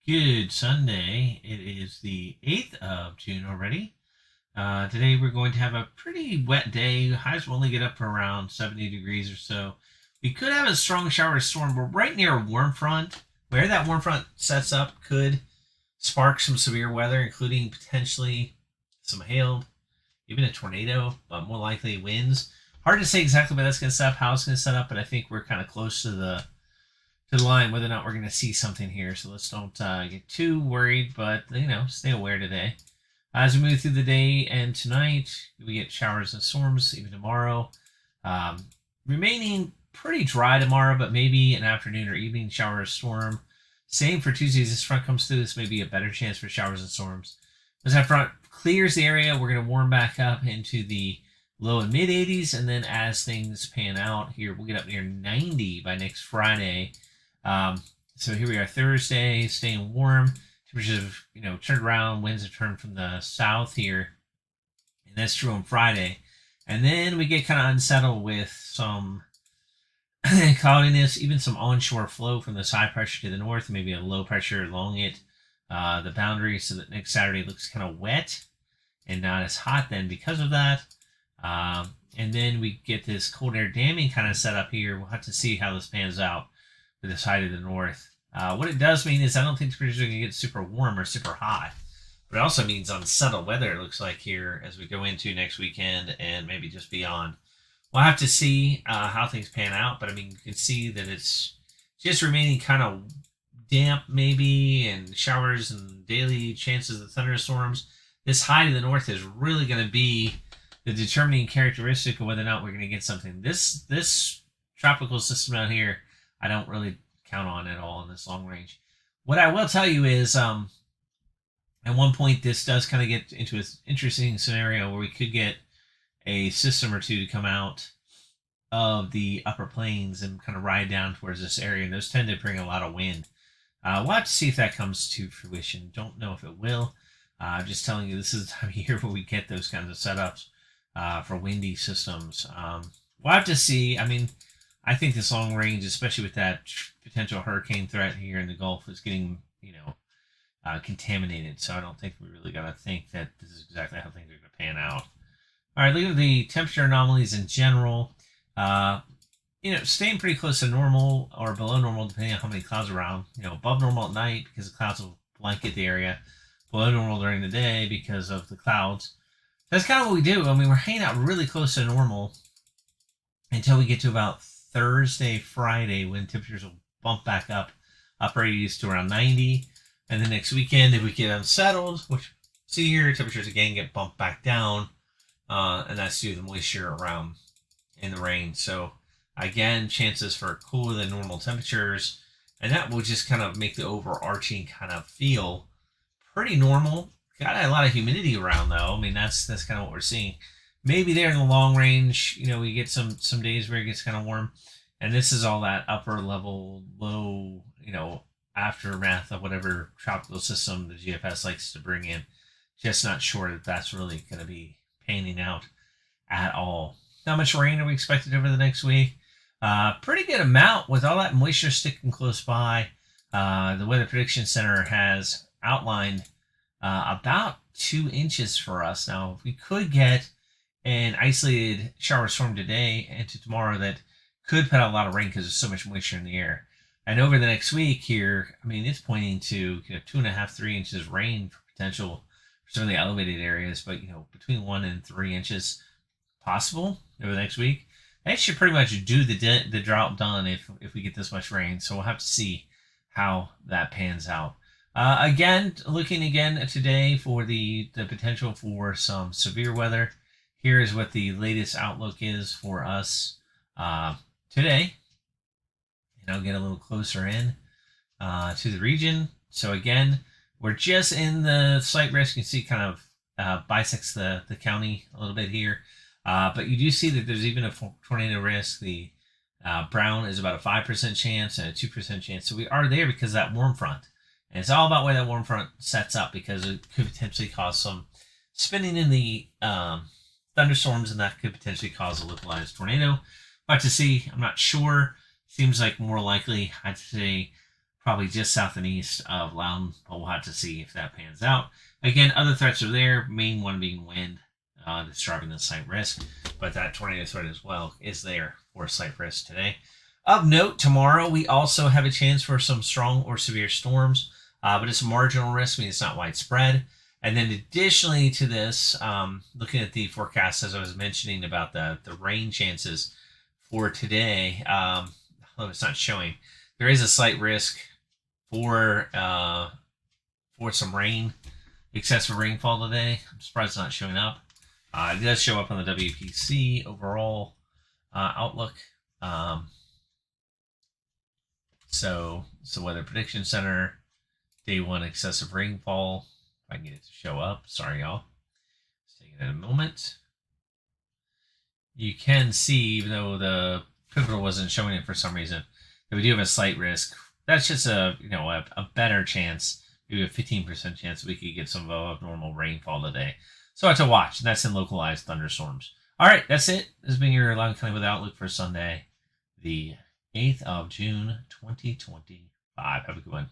Good Sunday. It is the 8th of June already. Today we're going to have a pretty wet day. Highs will only get up to around 70 degrees or so. We could have a strong shower storm. We're right near a warm front. Where that warm front sets up could spark some severe weather, including potentially some hail, even a tornado, but more likely winds. Hard to say exactly where that's going to set up, how it's going to set up, but I think we're kind of close to the line whether or not we're going to see something here. So let's don't get too worried, but stay aware today. As we move through the day and tonight, we get showers and storms even tomorrow. Remaining pretty dry tomorrow, but maybe an afternoon or evening shower or storm. Same for Tuesday. As this front comes through, this may be a better chance for showers and storms. As that front clears the area, we're going to warm back up into the low and mid 80s, and then as things pan out here, we'll get up near 90 by next Friday. So here we are Thursday, staying warm. Temperatures have, turned around. Winds have turned from the south here. And that's true on Friday. And then we get kind of unsettled with some cloudiness, even some onshore flow from this high pressure to the north, maybe a low pressure along it. The boundary, so that next Saturday looks kind of wet and not as hot then because of that. And then we get this cold air damming kind of set up here. We'll have to see how this pans out with this high to the north. What it does mean is I don't think temperatures are going to get super warm or super hot. But it also means unsettled weather, it looks like, here as we go into next weekend and maybe just beyond. We'll have to see how things pan out. But, you can see that it's just remaining kind of damp maybe, and showers and daily chances of thunderstorms. This high to the north is really going to be the determining characteristic of whether or not we're going to get something. This tropical system out here, I don't really count on at all in this long range. What I will tell you is, at one point, this does kind of get into an interesting scenario where we could get a system or two to come out of the upper plains and kind of ride down towards this area. And those tend to bring a lot of wind. We'll have to see if that comes to fruition. Don't know if it will. I'm just telling you, this is the time of year where we get those kinds of setups for windy systems. We'll have to see. I think this long range, especially with that potential hurricane threat here in the Gulf, is getting, contaminated. So I don't think we really got to think that this is exactly how things are going to pan out. All right, look at the temperature anomalies in general. Staying pretty close to normal or below normal, depending on how many clouds are around. Above normal at night because the clouds will blanket the area. Below normal during the day because of the clouds. That's kind of what we do. We're hanging out really close to normal until we get to about Thursday, Friday, when temperatures will bump back up, upper 80s to around 90. And then next weekend, if we get unsettled, which see here, temperatures again get bumped back down. And that's due to the moisture around in the rain. So again, chances for cooler than normal temperatures. And that will just kind of make the overarching kind of feel pretty normal. Got a lot of humidity around though. That's kind of what we're seeing. Maybe there in the long range, we get some days where it gets kind of warm. And this is all that upper level, low, aftermath of whatever tropical system the GFS likes to bring in. Just not sure that that's really going to be panning out at all. How much rain are we expected over the next week? Pretty good amount with all that moisture sticking close by. The Weather Prediction Center has outlined about 2 inches for us. Now, if we could get an isolated shower storm today and to tomorrow, that could put out a lot of rain because there's so much moisture in the air. And over the next week here, it's pointing to 2.5, 3 inches rain for potential for some of the elevated areas, but between 1 and 3 inches possible over the next week. That should pretty much do the drought done if we get this much rain. So we'll have to see how that pans out. Looking again today for the potential for some severe weather. Here is what the latest outlook is for us today. And I'll get a little closer in to the region. So again, we're just in the slight risk. You can see kind of bisects the county a little bit here. But you do see that there's even a tornado risk. The brown is about a 5% chance and a 2% chance. So we are there because of that warm front. And it's all about where that warm front sets up because it could potentially cause some spinning in the thunderstorms, and that could potentially cause a localized tornado. But to see, I'm not sure. Seems like more likely, I'd say, probably just south and east of Loudoun, but we'll have to see if that pans out. Again, other threats are there, main one being wind that's driving the slight risk, but that tornado threat as well is there for a slight risk today. Of note, tomorrow we also have a chance for some strong or severe storms, but it's a marginal risk, meaning it's not widespread. And then additionally to this, looking at the forecast, as I was mentioning about the rain chances for today, although it's not showing, there is a slight risk for some rain, excessive rainfall today. I'm surprised it's not showing up. It does show up on the WPC overall outlook. So Weather Prediction Center, day 1 excessive rainfall. If I can get it to show up. Sorry, y'all. Just taking it a moment. You can see, even though the pivotal wasn't showing it for some reason, that we do have a slight risk. That's just a better chance, maybe a 15% chance we could get some abnormal rainfall today. So I have to watch, and that's in localized thunderstorms. All right, that's it. This has been your Loudoun County Weather Outlook for Sunday, the 8th of June, 2025. Have a good one.